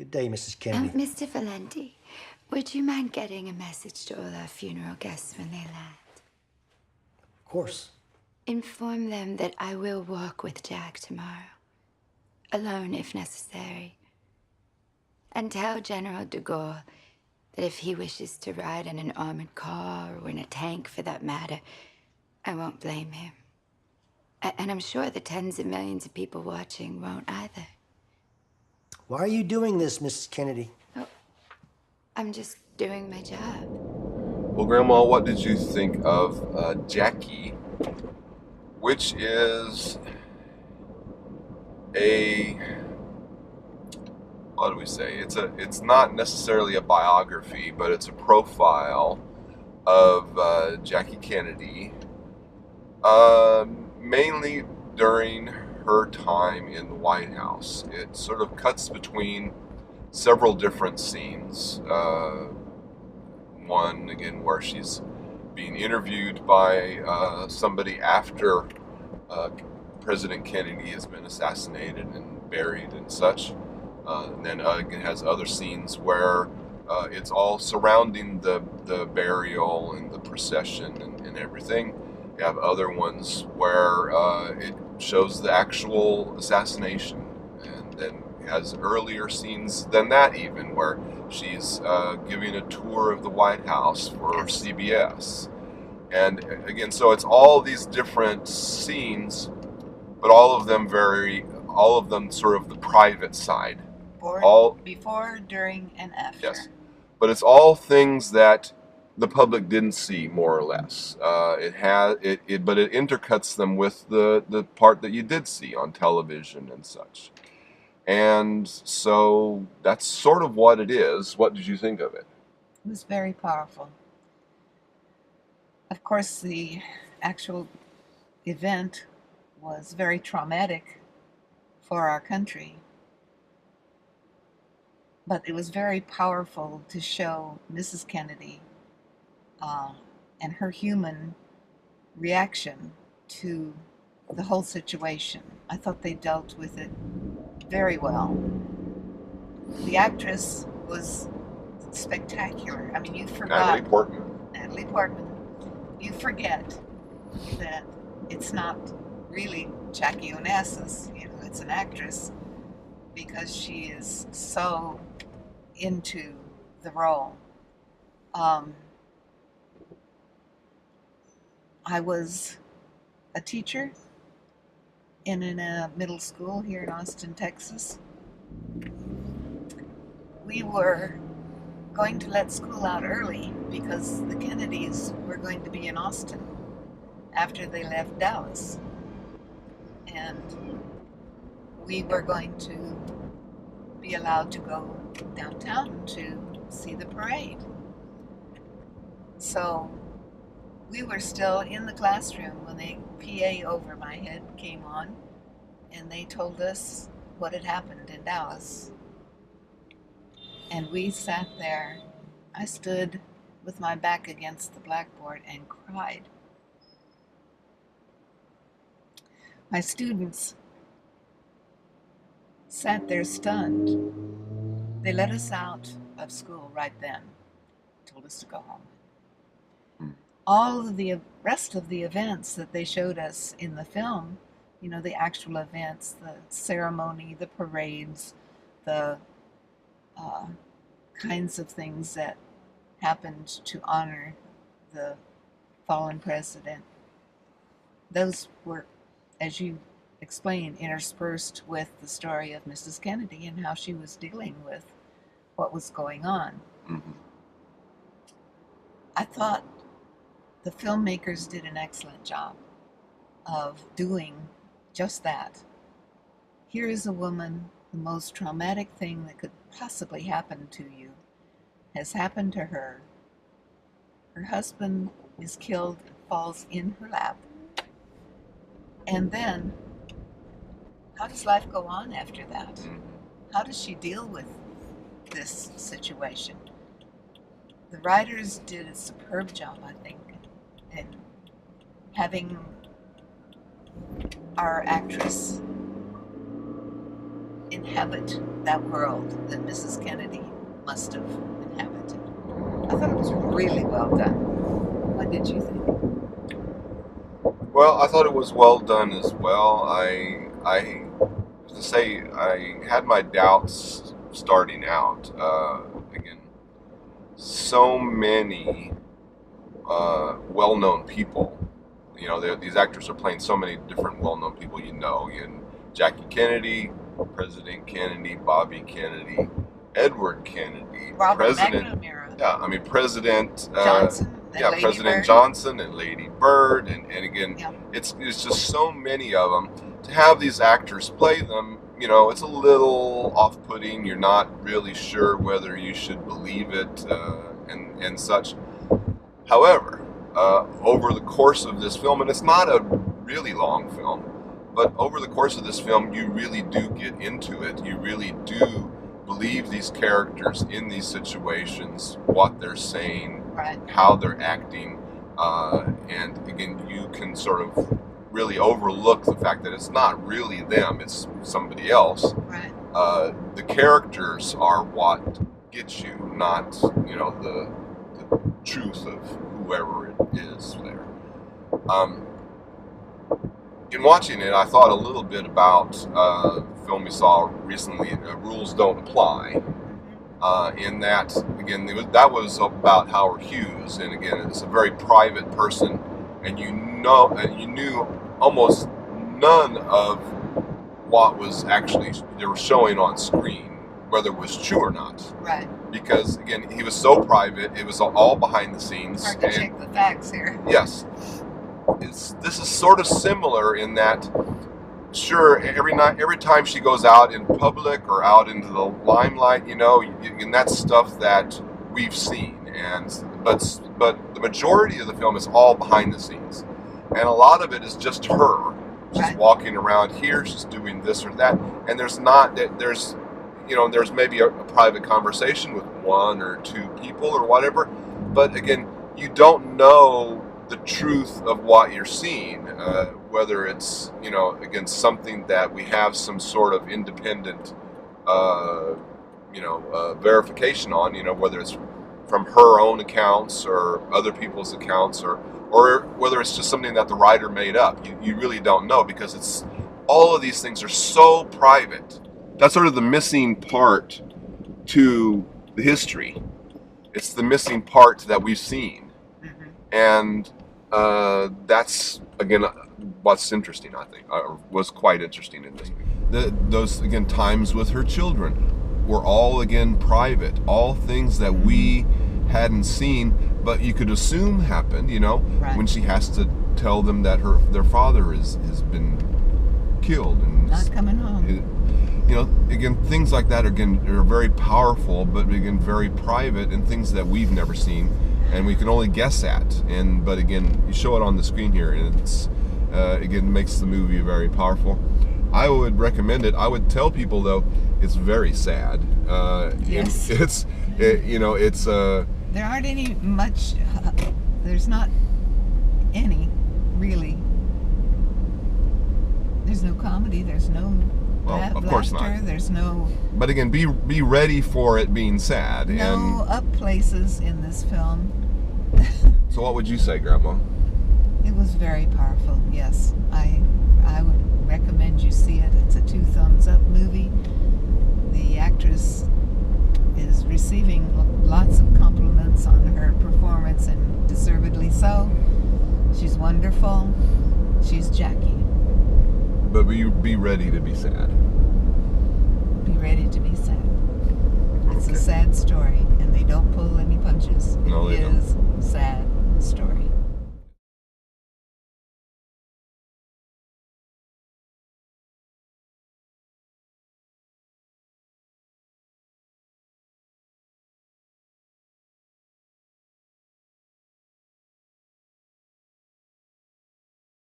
Good day, Mrs. Kennedy. Mr. Valenti, would you mind getting a message to all our funeral guests when they land? Of course. Inform them that I will walk with Jack tomorrow. Alone if necessary. And tell General de Gaulle that if he wishes to ride in an armored car or in a tank for that matter, I won't blame him. And I'm sure the tens of millions of people watching won't either. Why are you doing this, Mrs. Kennedy? Oh, I'm just doing my job. Well, Grandma, what did you think of Jackie, which is what do we say? It's not necessarily a biography, but it's a profile of Jackie Kennedy, mainly during her time in the White House. It sort of cuts between several different scenes. One, again, where she's being interviewed by somebody after President Kennedy has been assassinated and buried and such. And then it has other scenes where it's all surrounding the burial and the procession and everything. You have other ones where it shows the actual assassination, and then has earlier scenes than that even, where she's giving a tour of the White House for CBS. And again, so it's all these different scenes, but all of them sort of the private side. Before, during, and after. Yes. But it's all things that the public didn't see, more or less. But it intercuts them with the part that you did see on television and such. And so that's sort of what it is. What did you think of it? It was very powerful. Of course, the actual event was very traumatic for our country. But it was very powerful to show Mrs. Kennedy and her human reaction to the whole situation. I thought they dealt with it very well. The actress was spectacular. I mean, you forgot... Natalie Portman. You forget that it's not really Jackie Onassis, it's an actress, because she is so into the role. I was a teacher in a middle school here in Austin, Texas. We were going to let school out early because the Kennedys were going to be in Austin after they left Dallas. And we were going to be allowed to go downtown to see the parade. So we were still in the classroom when the PA over my head came on, and they told us what had happened in Dallas. And we sat there. I stood with my back against the blackboard and cried. My students sat there stunned. They let us out of school right then, told us to go home. All of the rest of the events that they showed us in the film, the actual events, the ceremony, the parades, the kinds of things that happened to honor the fallen president, those were, as you explained, interspersed with the story of Mrs. Kennedy and how she was dealing with what was going on. Mm-hmm. I thought the filmmakers did an excellent job of doing just that. Here is a woman, the most traumatic thing that could possibly happen to you has happened to her. Her husband is killed and falls in her lap. And then, how does life go on after that? How does she deal with this situation? The writers did a superb job, I think, in having our actress inhabit that world that Mrs. Kennedy must have inhabited. I thought it was really well done. What did you think? Well, I thought it was well done as well. I to say, I had my doubts starting out. Again, so many well-known people. You know, these actors are playing so many different well-known people. You know, Jackie Kennedy, President Kennedy, Bobby Kennedy, Edward Kennedy, Robert President. McNamara. Yeah, I mean President Johnson. And Lady President Bird. Johnson and Lady Bird, and again, Yeah. it's just so many of them. To have these actors play them, you know, it's a little off-putting. You're not really sure whether you should believe it and such. However, over the course of this film, and it's not a really long film, but over the course of this film, you really do get into it. You really do believe these characters in these situations, what they're saying, Right. how they're acting, and again, you can sort of really overlook the fact that it's not really them, it's somebody else. Right. The characters are what gets you, not, you know, the truth of whoever it is there. In watching it, I thought a little bit about the film we saw recently, Rules Don't Apply. In that, again, that was about Howard Hughes, and again, it's a very private person, and you knew almost none of what was actually they were showing on screen, whether it was true or not. Right. Because again, he was so private; it was all behind the scenes. Hard to check the facts here. Yes, this is sort of similar in that. Sure, every time she goes out in public or out into the limelight, you know, and that's stuff that we've seen, but the majority of the film is all behind the scenes, and a lot of it is just her. She's Right. walking around here, she's doing this or that, and there's maybe a private conversation with one or two people or whatever, but again, you don't know the truth of what you're seeing, whether it's, you know, again, something that we have some sort of independent, verification on, you know, whether it's from her own accounts or other people's accounts, or whether it's just something that the writer made up. You really don't know, because it's all of these things are so private. That's sort of the missing part to the history. It's the missing part that we've seen. And that's, again, what's interesting, I think, was quite interesting in this. Those, again, times with her children were all, again, private. All things that we hadn't seen, but you could assume happened, you know, Right. when she has to tell them that their father has been killed. And Not coming home. you know, again, things like that are very powerful, but again, very private, and things that we've never seen. And we can only guess at, but again, you show it on the screen here, and it's again makes the movie very powerful. I would recommend it. I would tell people though, it's very sad. Yes. It's There aren't any much. There's not any really. There's no comedy. There's no. Of course laughter. not. There's no. But again, be ready for it being sad. No up places in this film. So what would you say, Grandma? It was very powerful. Yes, I would recommend you see it. It's a 2 thumbs up movie. The actress is receiving lots of compliments on her performance, and deservedly so. She's wonderful. She's Jackie. But be ready to be sad. Be ready to be sad. It's Okay. a sad story, and they don't pull any punches. No, they It is a sad story.